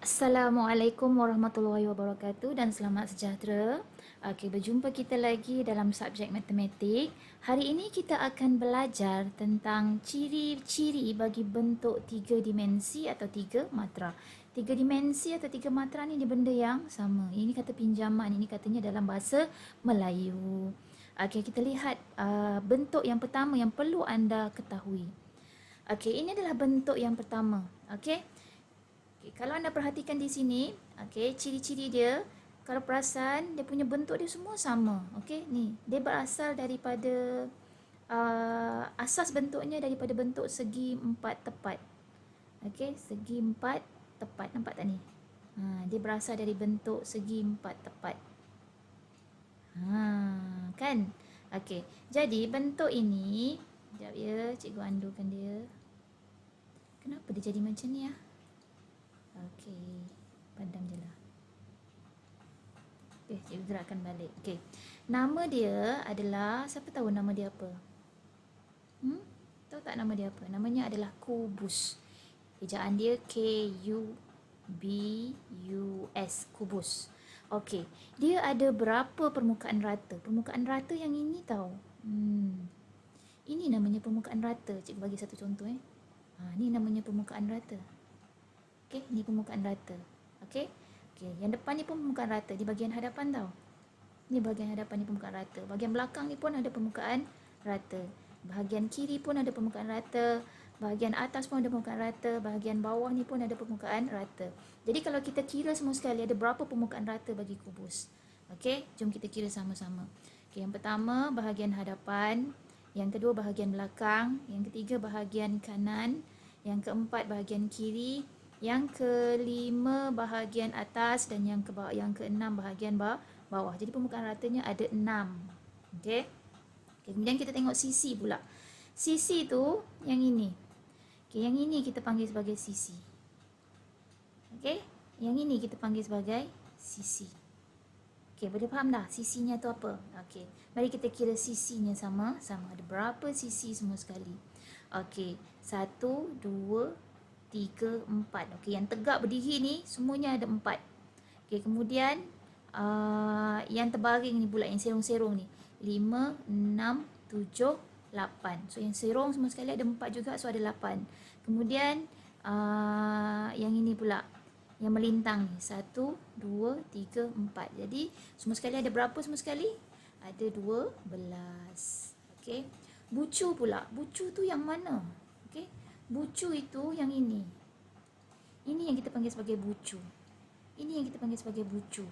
Assalamualaikum warahmatullahi wabarakatuh dan selamat sejahtera. Okey, berjumpa kita lagi dalam subjek matematik. Hari ini kita akan belajar tentang ciri-ciri bagi bentuk tiga dimensi atau tiga matra. Tiga dimensi atau tiga matra ni dia benda yang sama. Ini kata pinjaman, ini katanya dalam bahasa Melayu. Okey, kita lihat bentuk yang pertama yang perlu anda ketahui. Okey, ini adalah bentuk yang pertama. Okey. Okay, kalau anda perhatikan di sini, okay, ciri-ciri dia, kalau perasan, dia punya bentuk dia semua sama. Okay, ni, dia berasal daripada, asas bentuknya daripada bentuk segi empat tepat. Okay, segi empat tepat, nampak tak ni? Dia berasal dari bentuk segi empat tepat. Kan? Okay, jadi bentuk ini, sekejap ya, cikgu andukan dia. Kenapa dia jadi macam ni ya? Okey, padam je lah. Okey, cikgu gerakkan balik. Okey, nama dia adalah, siapa tahu nama dia apa? Tahu tak nama dia apa? Namanya adalah kubus. Ejaan dia K-U-B-U-S, kubus. Okey, dia ada berapa permukaan rata? Permukaan rata yang ini tahu. Ini namanya permukaan rata. Cikgu bagi satu contoh. Ni namanya permukaan rata. Okey, ni permukaan rata. Okey. Okey, yang depan ni pun permukaan rata di bahagian hadapan tau. Ni bahagian hadapan ni permukaan rata. Bahagian belakang ni pun ada permukaan rata. Bahagian kiri pun ada permukaan rata. Bahagian atas pun ada permukaan rata. Bahagian bawah ni pun ada permukaan rata. Jadi kalau kita kira semua sekali ada berapa permukaan rata bagi kubus? Okey, jom kita kira sama-sama. Okey, yang pertama bahagian hadapan, yang kedua bahagian belakang, yang ketiga bahagian kanan, yang keempat bahagian kiri, yang kelima bahagian atas dan yang keenam bahagian bawah. Jadi permukaan ratanya ada 6. Okey. Kemudian kita tengok sisi pula. Sisi tu yang ini. Okey, yang ini kita panggil sebagai sisi. Okey, yang ini kita panggil sebagai sisi. Okey, boleh faham dah sisinya tu apa? Okey, mari kita kira sisinya sama-sama. Ada berapa sisi semua sekali? Okey, 1, 2, 3, 4. Okey, yang tegak berdiri ni semuanya ada 4. Okey, kemudian yang terbaring ni pula, yang serong-serong ni 5, 6, 7, 8. So yang serong semua sekali ada 4 juga, so ada 8. Kemudian yang ini pula, yang melintang ni 1, 2, 3, 4. Jadi semua sekali ada berapa semua sekali? Ada 12. Okey. Bucu pula. Bucu tu yang mana? Okey. Bucu itu yang ini. Ini yang kita panggil sebagai bucu. Ini yang kita panggil sebagai bucu.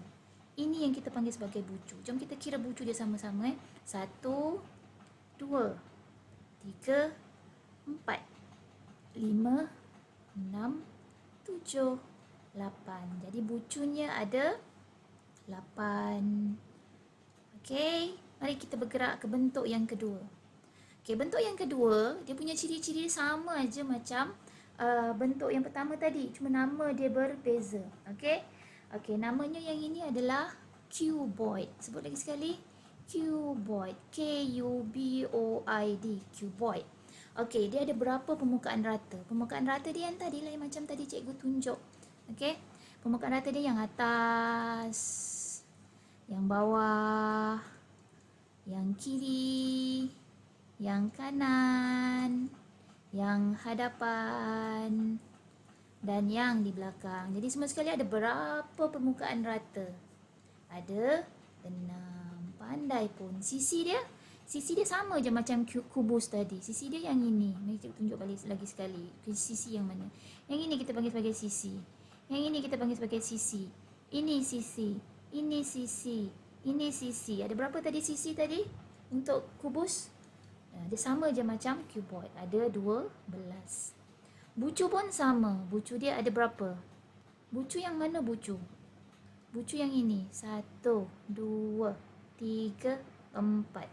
Ini yang kita panggil sebagai bucu. Jom kita kira bucu dia sama-sama. 1, 2, 3, 4, 5, 6, 7, 8. Jadi bucunya ada 8. Okey, mari kita bergerak ke bentuk yang kedua. Okey, bentuk yang kedua, dia punya ciri-ciri sama aja macam bentuk yang pertama tadi, cuma nama dia berbeza. Okey. Okey, namanya yang ini adalah cuboid. Sebut lagi sekali. Cuboid. K-U-B-O-I-D. Cuboid. Okey, dia ada berapa permukaan rata? Permukaan rata dia yang tadi lah, macam tadi cikgu tunjuk. Okey. Permukaan rata dia yang atas, yang bawah, yang kiri, yang kanan, yang hadapan, dan yang di belakang. Jadi semua sekali ada berapa permukaan rata? Ada 6. Pandai pun. Sisi dia sama je macam kubus tadi. Sisi dia yang ini. Mari kita tunjuk balik lagi sekali. Sisi yang mana? Yang ini kita panggil sebagai sisi. Yang ini kita panggil sebagai sisi. Ini sisi. Ini sisi. Ini sisi. Ada berapa tadi sisi tadi? Untuk kubus? Dia sama je macam cuboid. Ada 12. Bucu pun sama. Bucu dia ada berapa? Bucu yang mana bucu? Bucu yang ini. 1, 2, 3, 4,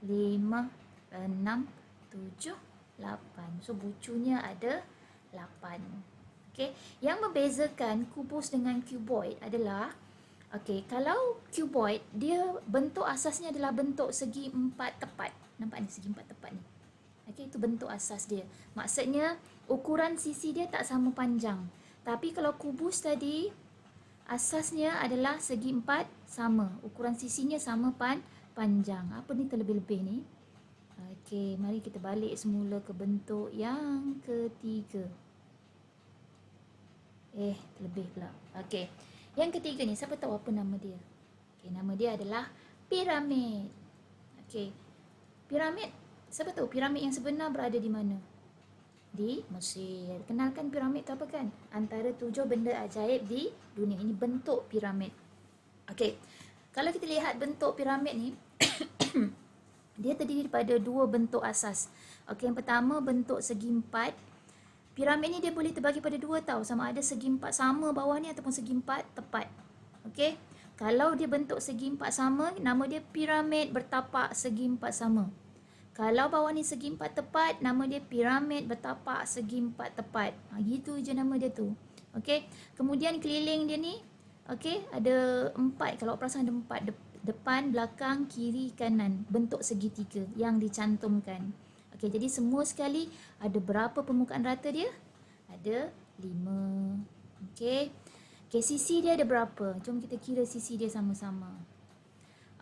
5, 6, 7, 8. So bucunya ada 8. Okey. Yang membezakan kubus dengan cuboid adalah, okey, kalau cuboid dia bentuk asasnya adalah bentuk segi empat tepat. Nampak ni segi empat tepat ni. Okey, itu bentuk asas dia. Maksudnya ukuran sisi dia tak sama panjang. Tapi kalau kubus tadi, asasnya adalah segi empat sama. Ukuran sisinya sama panjang. Apa ni terlebih-lebih ni? Okey, mari kita balik semula ke bentuk yang ketiga. Terlebih pula. Okey. Yang ketiga ni, siapa tahu apa nama dia? Okey, nama dia adalah piramid. Okey. Piramid, siapa tahu piramid yang sebenar berada di mana? Di Mesir. Kenalkan piramid tu apa kan? Antara 7 benda ajaib di dunia. Ini bentuk piramid. Okey. Kalau kita lihat bentuk piramid ni, dia terdiri daripada 2 bentuk asas. Okey, yang pertama bentuk segi empat. Piramid ni dia boleh terbagi pada 2 tau. Sama ada segi empat sama bawah ni ataupun segi empat tepat. Okey. Kalau dia bentuk segi empat sama, nama dia piramid bertapak segi empat sama. Kalau bawah ni segi empat tepat, nama dia piramid bertapak segi empat tepat. Gitu je nama dia tu. Okey. Kemudian keliling dia ni, okey, ada 4. Kalau perasan ada 4. Depan, belakang, kiri, kanan. Bentuk segitiga yang dicantumkan. Okey, jadi semua sekali ada berapa permukaan rata dia? Ada 5. Okey. Okey, sisi dia ada berapa? Jom kita kira sisi dia sama-sama.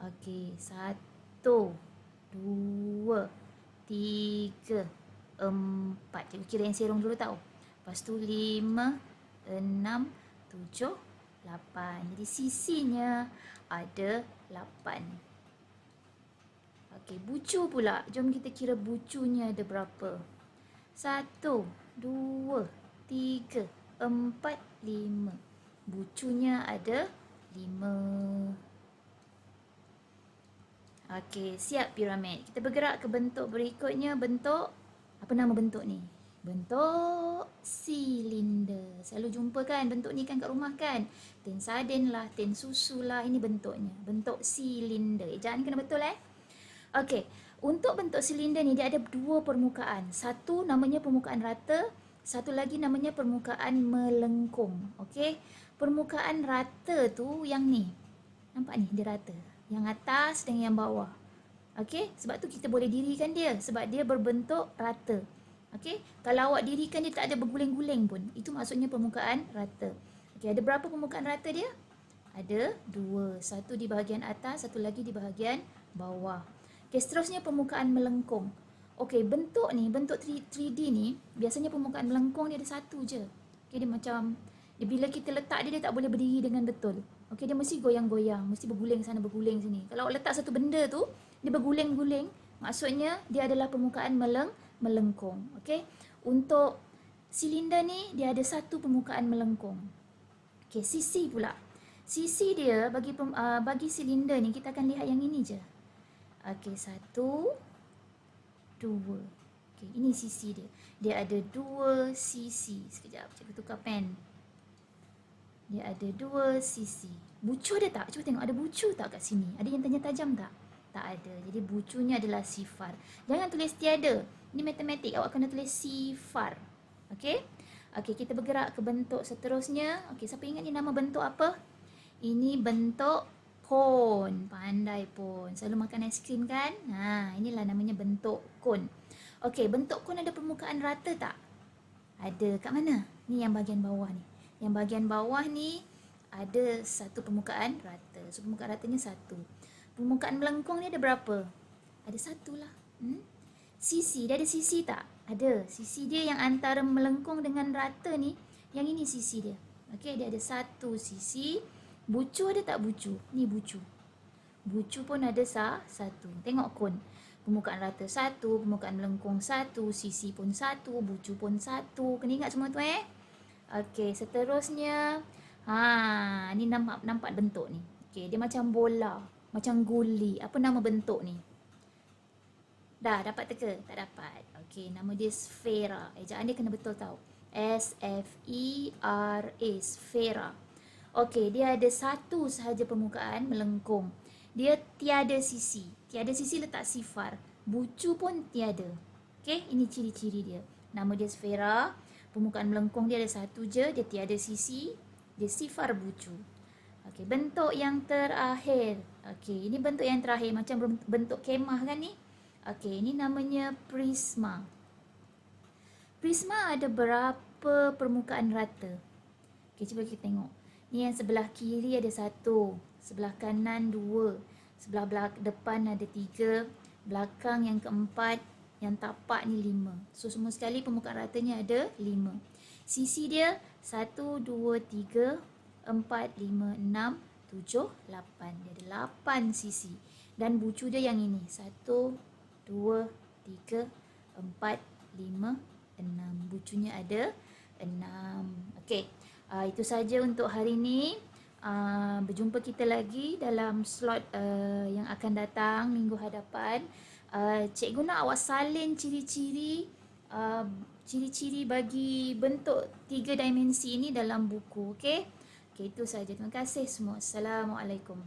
Okey, 1, 2, 3, 4. Cikgu kira yang serong dulu tau. Lepas tu 5, 6, 7, 8. Jadi sisinya ada 8. Okey, bucu pula. Jom kita kira bucunya ada berapa. 1, 2, 3, 4, 5. Bucunya ada 5. Okey, siap piramid. Kita bergerak ke bentuk berikutnya. Bentuk, apa nama bentuk ni? Bentuk silinder. Selalu jumpa kan bentuk ni kan kat rumah kan? Tin sardin lah, tin susu lah. Ini bentuknya. Bentuk silinder. Ejaan kena betul Okey, untuk bentuk silinder ni dia ada 2 permukaan. Satu namanya permukaan rata, satu lagi namanya permukaan melengkung. Okey, permukaan rata tu yang ni. Nampak ni dia rata. Yang atas dengan yang bawah. Okey, sebab tu kita boleh dirikan dia sebab dia berbentuk rata. Okey, kalau awak dirikan dia tak ada berguling-guling pun, itu maksudnya permukaan rata. Okey, ada berapa permukaan rata dia? Ada 2. Satu di bahagian atas, satu lagi di bahagian bawah. Okey, seterusnya permukaan melengkung. Okey, bentuk ni, bentuk 3D ni, biasanya permukaan melengkung dia ada satu je. Okey, dia macam, bila kita letak dia, dia tak boleh berdiri dengan betul. Okey, dia mesti goyang-goyang, mesti berguling sana, berguling sini. Kalau letak satu benda tu, dia berguling-guling, maksudnya dia adalah permukaan melengkung. Okey, untuk silinder ni, dia ada satu permukaan melengkung. Okey, sisi pula. Sisi dia bagi silinder ni, kita akan lihat yang ini je. Okey, 1, 2. Okey, ini sisi dia. Dia ada 2 sisi. Sekejap, cikgu tukar pen. Dia ada 2 sisi. Bucu ada tak? Cuba tengok ada bucu tak kat sini? Ada yang tajam tak? Tak ada. Jadi bucunya adalah sifar. Jangan tulis tiada. Ini matematik. Awak kena tulis sifar. Okey? Okey, kita bergerak ke bentuk seterusnya. Okey, siapa ingat ni nama bentuk apa? Ini bentuk kon. Pandai pun. Selalu makan aiskrim kan? Inilah namanya bentuk kon. Okey, bentuk kon ada permukaan rata tak? Ada. Kat mana? Ni yang bahagian bawah ni. Yang bahagian bawah ni ada satu permukaan rata. So, permukaan ratanya 1. Permukaan melengkung ni ada berapa? Ada 1 lah. Sisi, dia ada sisi tak? Ada. Sisi dia yang antara melengkung dengan rata ni, yang ini sisi dia. Okey, dia ada 1 sisi. Bucu ada tak bucu? Ni bucu. Bucu pun ada 1. Tengok kon. Permukaan rata 1, permukaan melengkung 1, sisi pun 1, bucu pun 1. Kena ingat semua tu Okey, seterusnya. Ni nampak bentuk ni. Okey, dia macam bola, macam guli. Apa nama bentuk ni? Dah dapat teka? Tak dapat. Okey, nama dia sfera. Ejaan dia kena betul tau. S-F-E-R-A, sfera. Okey, dia ada 1 sahaja permukaan melengkung. Dia tiada sisi. Tiada sisi letak sifar. Bucu pun tiada. Okey, ini ciri-ciri dia. Nama dia sfera. Permukaan melengkung dia ada 1 je. Dia tiada sisi. Dia sifar bucu. Okey, bentuk yang terakhir. Okey, ini bentuk yang terakhir. Macam bentuk kemah kan ni? Okey, ini namanya prisma. Prisma ada berapa permukaan rata? Okey, cuba kita tengok. Ni yang sebelah kiri ada 1, sebelah kanan 2, sebelah depan ada 3, belakang yang keempat, yang tapak ni 5. So semua sekali permukaan ratanya ada 5. Sisi dia 1, 2, 3, 4, 5, 6, 7, 8. Dia ada 8 sisi. Dan bucu dia yang ini. 1, 2, 3, 4, 5, 6. Bucunya ada 6. Okey. Itu saja untuk hari ini. Berjumpa kita lagi dalam slot yang akan datang minggu hadapan. Cikgu nak awak salin ciri-ciri ciri-ciri bagi bentuk 3 dimensi ini dalam buku. Okey? Okey, itu saja. Terima kasih semua. Assalamualaikum.